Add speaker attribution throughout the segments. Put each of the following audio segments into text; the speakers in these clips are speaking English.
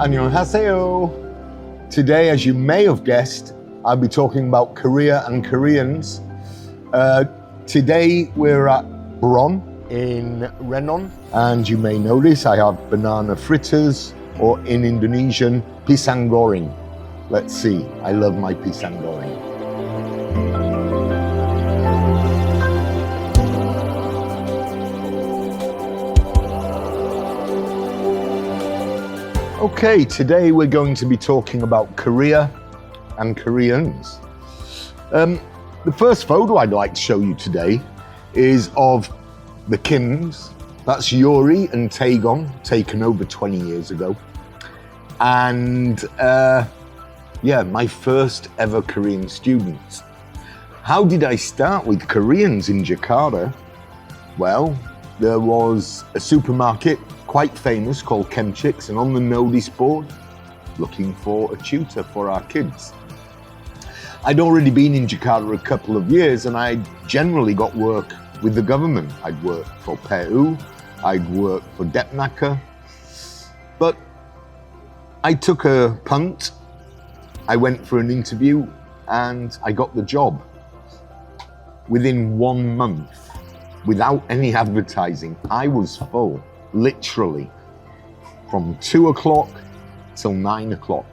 Speaker 1: Annyeonghaseyo. Today, as you may have guessed, I'll be talking about Korea and Koreans. Today, we're at Bron in Renon, and you may notice I have banana fritters, or in Indonesian, pisang goreng. Let's see, I love my pisang goreng. Okay, today we're going to be talking about Korea and Koreans. The first photo I'd like to show you today is of the Kims. That's Yuri and Taegon, taken over 20 years ago. And my first ever Korean students. How did I start with Koreans in Jakarta? Well, there was a supermarket quite famous called Kemchik's, and on the notice board, looking for a tutor for our kids. I'd already been in Jakarta a couple of years, and I generally got work with the government. I'd worked for PU, I'd worked for Depnaker, but I took a punt. I went for an interview and I got the job. Within 1 month, without any advertising, I was full. Literally from 2 o'clock till 9 o'clock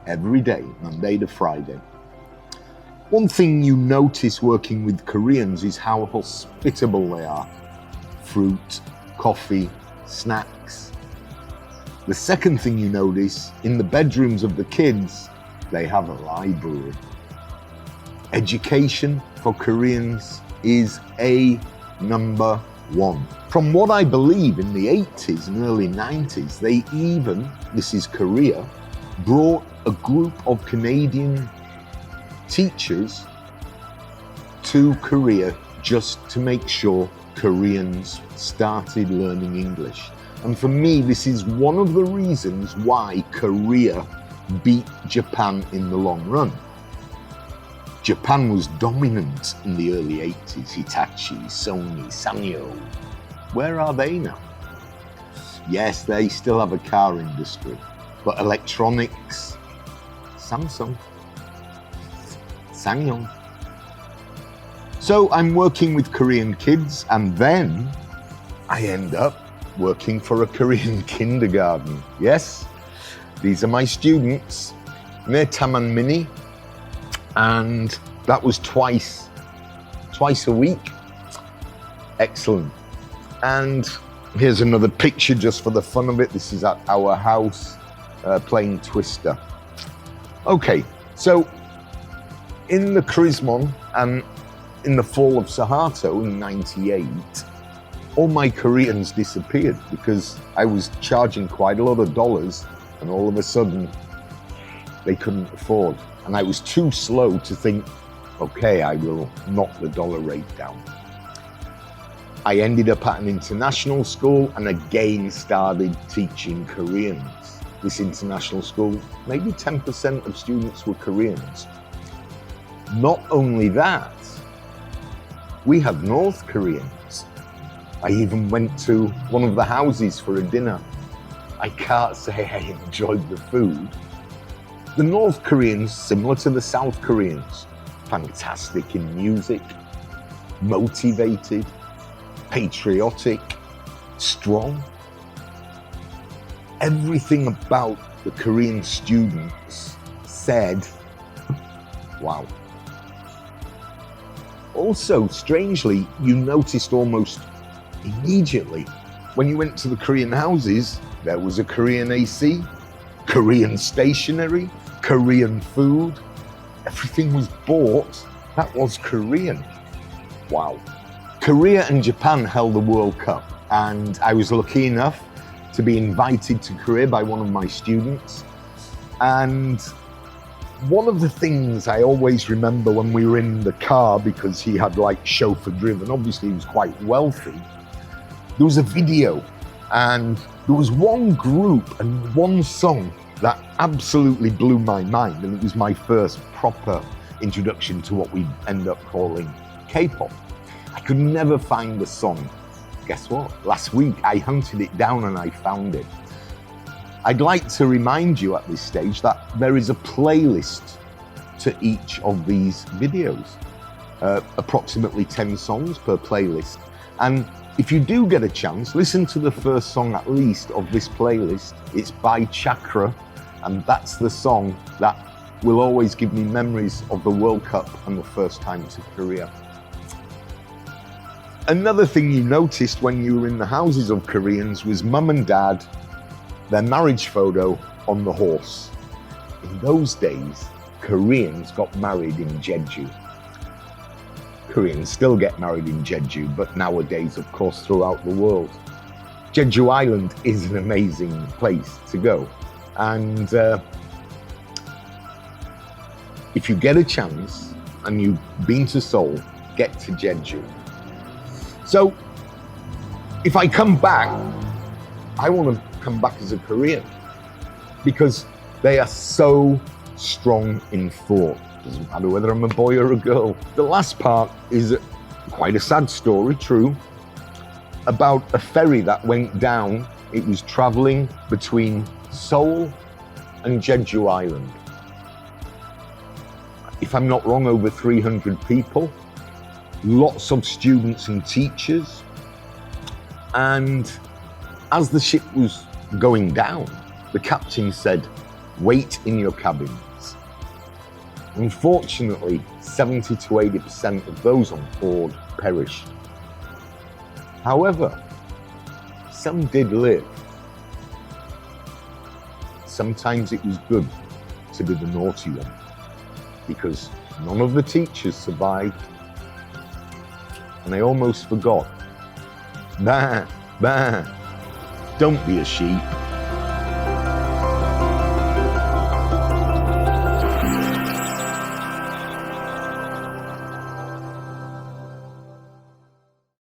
Speaker 1: every day, Monday to Friday. One thing you notice working with Koreans is how hospitable they are. Fruit, coffee, snacks. The second thing you notice, in the bedrooms of the kids, they have a library. Education for Koreans is number one. From what I believe, in the 80s and early 90s, they even, this is Korea, brought a group of Canadian teachers to Korea just to make sure Koreans started learning English. And for me, this is one of the reasons why Korea beat Japan in the long run. Japan was dominant in the early 80s, Hitachi, Sony, Sanyo. Where are they now? Yes, they still have a car industry, but electronics, Samsung, Sangyong. So I'm working with Korean kids, and then I end up working for a Korean kindergarten. Yes, these are my students. They're Taman Mini, and that was twice a week. Excellent. And here's another picture just for the fun of it. This is at our house playing Twister. Okay, so in the Krismon and in the fall of Suharto in '98, all my Koreans disappeared because I was charging quite a lot of dollars, and all of a sudden they couldn't afford. And I was too slow to think, okay, I will knock the dollar rate down. I ended up at an international school and again started teaching Koreans. This international school, maybe 10% of students were Koreans. Not only that, we had North Koreans. I even went to one of the houses for a dinner. I can't say I enjoyed the food. The North Koreans, similar to the South Koreans, fantastic in music, motivated, patriotic, strong. Everything about the Korean students said, wow. Also, strangely, you noticed almost immediately when you went to the Korean houses, there was a Korean AC, Korean stationery, Korean food. Everything was bought that was Korean. Wow. Korea and Japan held the World Cup, and I was lucky enough to be invited to Korea by one of my students. And one of the things I always remember when we were in the car, because he had like chauffeur driven, obviously he was quite wealthy, there was a video, and there was one group and one song that absolutely blew my mind, and it was my first proper introduction to what we end up calling K-pop. I could never find the song. Guess what? Last week I hunted it down and I found it. I'd like to remind you at this stage that there is a playlist to each of these videos, approximately 10 songs per playlist. And if you do get a chance, listen to the first song at least of this playlist. It's by Chakra, and that's the song that will always give me memories of the World Cup and the first time to Korea. Another thing you noticed when you were in the houses of Koreans was mum and dad, their marriage photo on the horse. In those days, Koreans got married in Jeju. Koreans still get married in Jeju, but nowadays, of course, throughout the world. Jeju Island is an amazing place to go. And if you get a chance and you've been to Seoul, get to Jeju. So if I come back, I want to come back as a Korean because they are so strong in thought. Doesn't matter whether I'm a boy or a girl. The last part is quite a sad story, true, about a ferry that went down. It was traveling between Seoul and Jeju Island. If I'm not wrong, over 300 people, lots of students and teachers. And as the ship was going down, the captain said, "Wait in your cabins." Unfortunately, 70 to 80% of those on board perished. However, some did live. Sometimes it was good to be the naughty one because none of the teachers survived. And I almost forgot. Bah, bah, don't be a sheep.